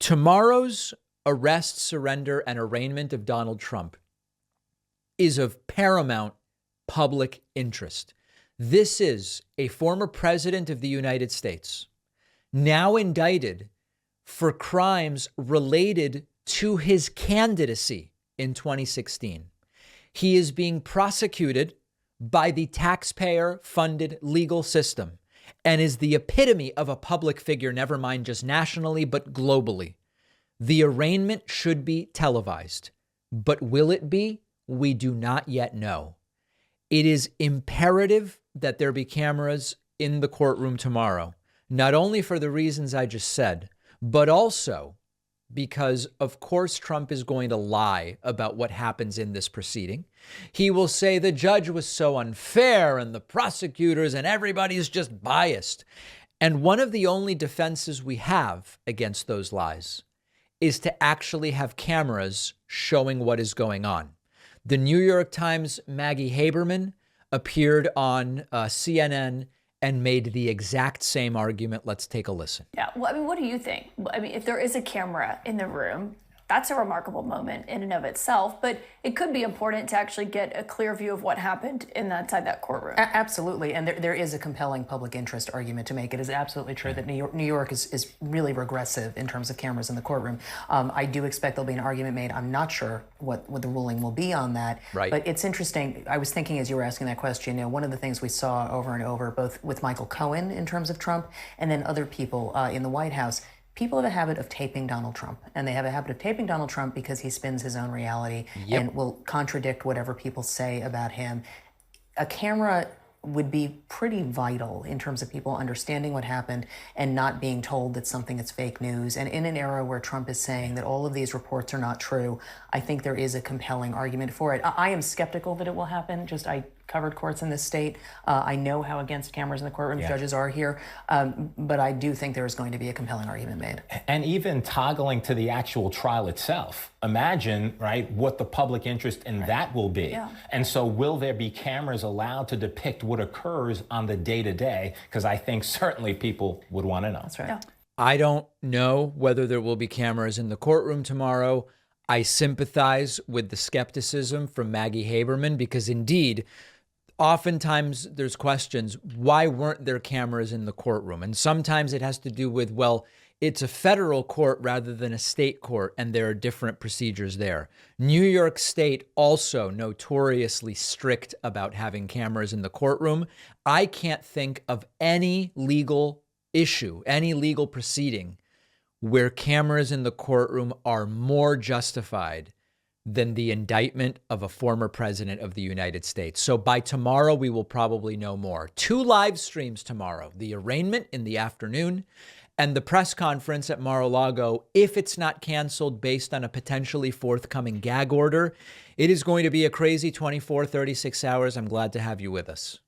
Tomorrow's arrest, surrender, and arraignment of Donald Trump is of paramount public interest. This is a former president of the United States, now indicted for crimes related to his candidacy in 2016. He is being prosecuted by the taxpayer-funded legal system and is the epitome of a public figure, never mind just nationally, but globally. The arraignment should be televised, but will it be? We do not yet know. It is imperative that there be cameras in the courtroom tomorrow, not only for the reasons I just said, but also because, of course, Trump is going to lie about what happens in this proceeding. He will say the judge was so unfair and the prosecutors and everybody's just biased. And one of the only defenses we have against those lies is to actually have cameras showing what is going on. The New York Times' Maggie Haberman appeared on CNN and made the exact same argument. Let's take a listen. Yeah, well, I mean, what do you think? I mean, if there is a camera in the room, that's a remarkable moment in and of itself, but it could be important to actually get a clear view of what happened inside that courtroom. Absolutely, and there is a compelling public interest argument to make. It is absolutely true that New York is really regressive in terms of cameras in the courtroom. I do expect there'll be an argument made. I'm not sure what the ruling will be on that. Right. But it's interesting. I was thinking as you were asking that question, one of the things we saw over and over, both with Michael Cohen in terms of Trump and then other people in the White House, people have a habit of taping Donald Trump, and they have a habit of taping Donald Trump because he spins his own reality and will contradict whatever people say about him. A camera would be pretty vital in terms of people understanding what happened and not being told that something is fake news. And in an era where Trump is saying that all of these reports are not true, I think there is a compelling argument for it. I am skeptical that it will happen. I covered courts in this state. I know how against cameras in the courtroom judges are here, but I do think there is going to be a compelling argument made. And even toggling to the actual trial itself, imagine, right, what the public interest in that will be. Yeah. And so will there be cameras allowed to depict what occurs on the day-to-day? Because I think certainly people would want to know. That's right. Yeah. I don't know whether there will be cameras in the courtroom tomorrow. I sympathize with the skepticism from Maggie Haberman because indeed, oftentimes there's questions, why weren't there cameras in the courtroom? And sometimes it has to do with, well, it's a federal court rather than a state court, and there are different procedures there. New York State also notoriously strict about having cameras in the courtroom. I can't think of any legal issue, any legal proceeding where cameras in the courtroom are more justified than the indictment of a former president of the United States. So by tomorrow, we will probably know more. 2 live streams tomorrow, the arraignment in the afternoon and the press conference at Mar-a-Lago. If it's not canceled based on a potentially forthcoming gag order, it is going to be a crazy 24, 36 hours. I'm glad to have you with us.